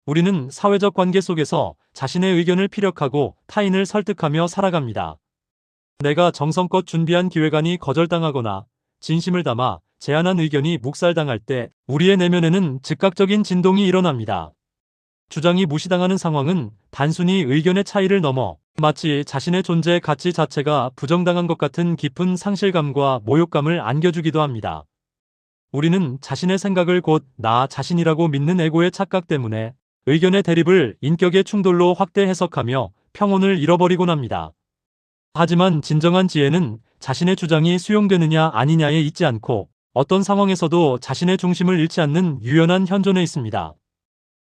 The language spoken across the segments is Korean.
우리는 사회적 관계 속에서 자신의 의견을 피력하고 타인을 설득하며 살아갑니다. 내가 정성껏 준비한 기획안이 거절당하거나 진심을 담아 제안한 의견이 묵살당할 때 우리의 내면에는 즉각적인 진동이 일어납니다. 주장이 무시당하는 상황은 단순히 의견의 차이를 넘어 마치 자신의 존재 가치 자체가 부정당한 것 같은 깊은 상실감과 모욕감을 안겨주기도 합니다. 우리는 자신의 생각을 곧 나 자신이라고 믿는 에고의 착각 때문에 의견의 대립을 인격의 충돌로 확대 해석하며 평온을 잃어버리곤 합니다. 하지만 진정한 지혜는 자신의 주장이 수용되느냐 아니냐에 있지 않고 어떤 상황에서도 자신의 중심을 잃지 않는 유연한 현존에 있습니다.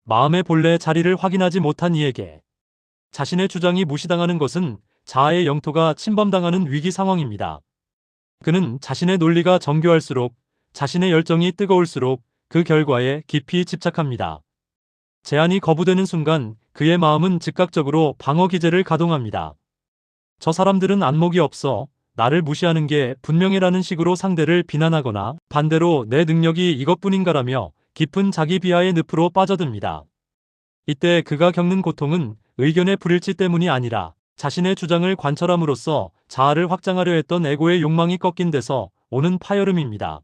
마음의 본래 자리를 확인하지 못한 이에게 자신의 주장이 무시당하는 것은 자아의 영토가 침범당하는 위기 상황입니다. 그는 자신의 논리가 정교할수록, 자신의 열정이 뜨거울수록 그 결과에 깊이 집착합니다. 제안이 거부되는 순간 그의 마음은 즉각적으로 방어 기제를 가동합니다. 저 사람들은 안목이 없어, 나를 무시하는 게 분명해라는 식으로 상대를 비난하거나 반대로 내 능력이 이것뿐인가라며 깊은 자기 비하의 늪으로 빠져듭니다. 이때 그가 겪는 고통은 의견의 불일치 때문이 아니라 자신의 주장을 관철함으로써 자아를 확장하려 했던 에고의 욕망이 꺾인 데서 오는 파열음입니다.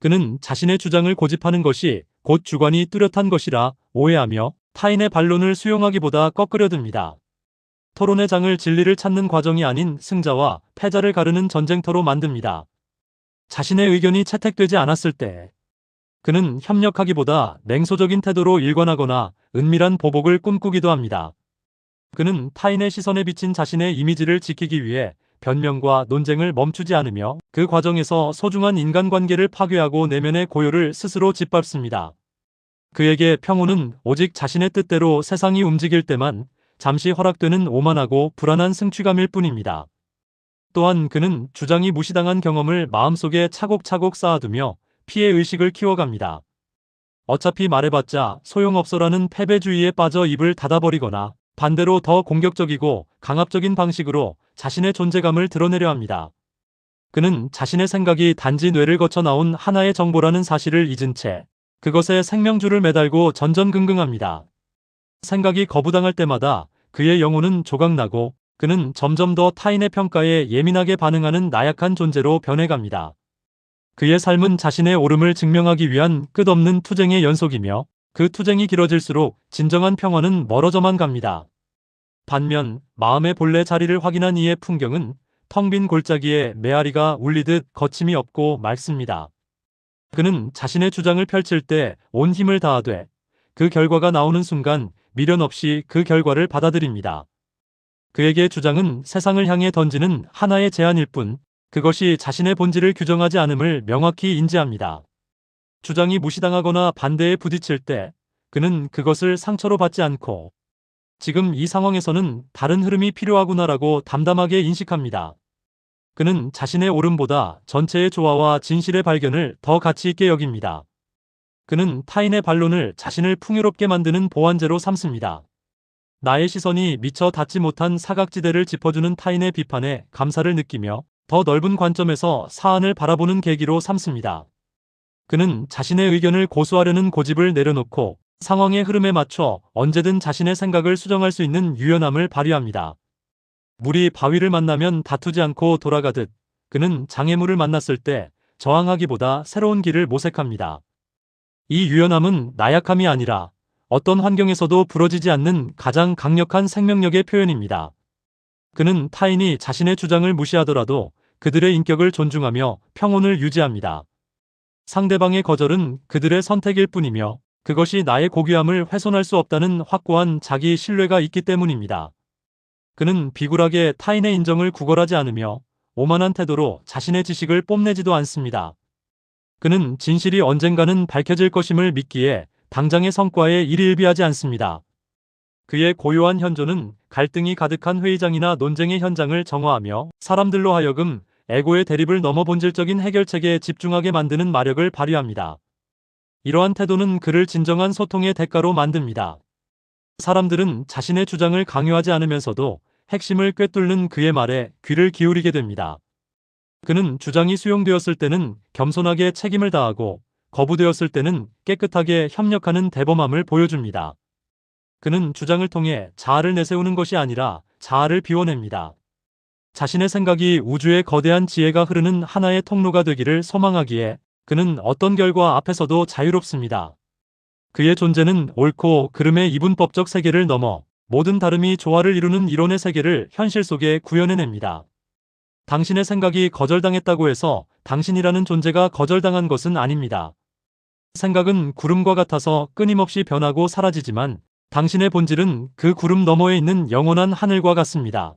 그는 자신의 주장을 고집하는 것이 곧 주관이 뚜렷한 것이라 오해하며 타인의 반론을 수용하기보다 꺾으려 듭니다. 토론의 장을 진리를 찾는 과정이 아닌 승자와 패자를 가르는 전쟁터로 만듭니다. 자신의 의견이 채택되지 않았을 때 그는 협력하기보다 냉소적인 태도로 일관하거나 은밀한 보복을 꿈꾸기도 합니다. 그는 타인의 시선에 비친 자신의 이미지를 지키기 위해 변명과 논쟁을 멈추지 않으며 그 과정에서 소중한 인간관계를 파괴하고 내면의 고요를 스스로 짓밟습니다. 그에게 평온은 오직 자신의 뜻대로 세상이 움직일 때만 잠시 허락되는 오만하고 불안한 승취감일 뿐입니다. 또한 그는 주장이 무시당한 경험을 마음속에 차곡차곡 쌓아두며 피해의식을 키워갑니다. 어차피 말해봤자 소용없어라는 패배주의에 빠져 입을 닫아버리거나 반대로 더 공격적이고 강압적인 방식으로 자신의 존재감을 드러내려 합니다. 그는 자신의 생각이 단지 뇌를 거쳐 나온 하나의 정보라는 사실을 잊은 채 그것에 생명줄을 매달고 전전긍긍합니다. 생각이 거부당할 때마다 그의 영혼은 조각나고 그는 점점 더 타인의 평가에 예민하게 반응하는 나약한 존재로 변해갑니다. 그의 삶은 자신의 옳음을 증명하기 위한 끝없는 투쟁의 연속이며 그 투쟁이 길어질수록 진정한 평화는 멀어져만 갑니다. 반면 마음의 본래 자리를 확인한 이의 풍경은 텅 빈 골짜기에 메아리가 울리듯 거침이 없고 맑습니다. 그는 자신의 주장을 펼칠 때 온 힘을 다하되 그 결과가 나오는 순간 미련 없이 그 결과를 받아들입니다. 그에게 주장은 세상을 향해 던지는 하나의 제안일 뿐 그것이 자신의 본질을 규정하지 않음을 명확히 인지합니다. 주장이 무시당하거나 반대에 부딪힐 때 그는 그것을 상처로 받지 않고 지금 이 상황에서는 다른 흐름이 필요하구나라고 담담하게 인식합니다. 그는 자신의 옳음보다 전체의 조화와 진실의 발견을 더 가치 있게 여깁니다. 그는 타인의 반론을 자신을 풍요롭게 만드는 보완제로 삼습니다. 나의 시선이 미처 닿지 못한 사각지대를 짚어주는 타인의 비판에 감사를 느끼며 더 넓은 관점에서 사안을 바라보는 계기로 삼습니다. 그는 자신의 의견을 고수하려는 고집을 내려놓고 상황의 흐름에 맞춰 언제든 자신의 생각을 수정할 수 있는 유연함을 발휘합니다. 물이 바위를 만나면 다투지 않고 돌아가듯 그는 장애물을 만났을 때 저항하기보다 새로운 길을 모색합니다. 이 유연함은 나약함이 아니라 어떤 환경에서도 부러지지 않는 가장 강력한 생명력의 표현입니다. 그는 타인이 자신의 주장을 무시하더라도 그들의 인격을 존중하며 평온을 유지합니다. 상대방의 거절은 그들의 선택일 뿐이며 그것이 나의 고귀함을 훼손할 수 없다는 확고한 자기 신뢰가 있기 때문입니다. 그는 비굴하게 타인의 인정을 구걸하지 않으며 오만한 태도로 자신의 지식을 뽐내지도 않습니다. 그는 진실이 언젠가는 밝혀질 것임을 믿기에 당장의 성과에 일희일비하지 않습니다. 그의 고요한 현존은 갈등이 가득한 회의장이나 논쟁의 현장을 정화하며 사람들로 하여금 에고의 대립을 넘어 본질적인 해결책에 집중하게 만드는 마력을 발휘합니다. 이러한 태도는 그를 진정한 소통의 대가로 만듭니다. 사람들은 자신의 주장을 강요하지 않으면서도 핵심을 꿰뚫는 그의 말에 귀를 기울이게 됩니다. 그는 주장이 수용되었을 때는 겸손하게 책임을 다하고 거부되었을 때는 깨끗하게 협력하는 대범함을 보여줍니다. 그는 주장을 통해 자아를 내세우는 것이 아니라 자아를 비워냅니다. 자신의 생각이 우주의 거대한 지혜가 흐르는 하나의 통로가 되기를 소망하기에 그는 어떤 결과 앞에서도 자유롭습니다. 그의 존재는 옳고 그름의 이분법적 세계를 넘어 모든 다름이 조화를 이루는 이론의 세계를 현실 속에 구현해냅니다. 당신의 생각이 거절당했다고 해서 당신이라는 존재가 거절당한 것은 아닙니다. 생각은 구름과 같아서 끊임없이 변하고 사라지지만 당신의 본질은 그 구름 너머에 있는 영원한 하늘과 같습니다.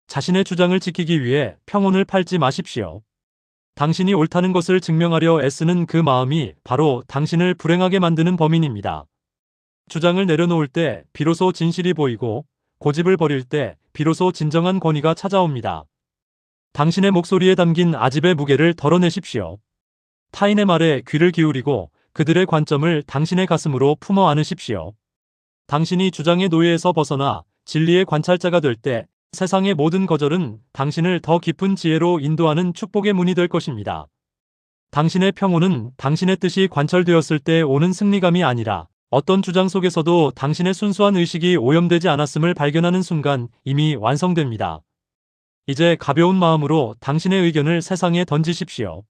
자신의 주장을 지키기 위해 평온을 팔지 마십시오. 당신이 옳다는 것을 증명하려 애쓰는 그 마음이 바로 당신을 불행하게 만드는 범인입니다. 주장을 내려놓을 때 비로소 진실이 보이고 고집을 버릴 때 비로소 진정한 권위가 찾아옵니다. 당신의 목소리에 담긴 아집의 무게를 덜어내십시오. 타인의 말에 귀를 기울이고 그들의 관점을 당신의 가슴으로 품어 안으십시오. 당신이 주장의 노예에서 벗어나 진리의 관찰자가 될 때 세상의 모든 거절은 당신을 더 깊은 지혜로 인도하는 축복의 문이 될 것입니다. 당신의 평온은 당신의 뜻이 관철되었을 때 오는 승리감이 아니라 어떤 주장 속에서도 당신의 순수한 의식이 오염되지 않았음을 발견하는 순간 이미 완성됩니다. 이제 가벼운 마음으로 당신의 의견을 세상에 던지십시오.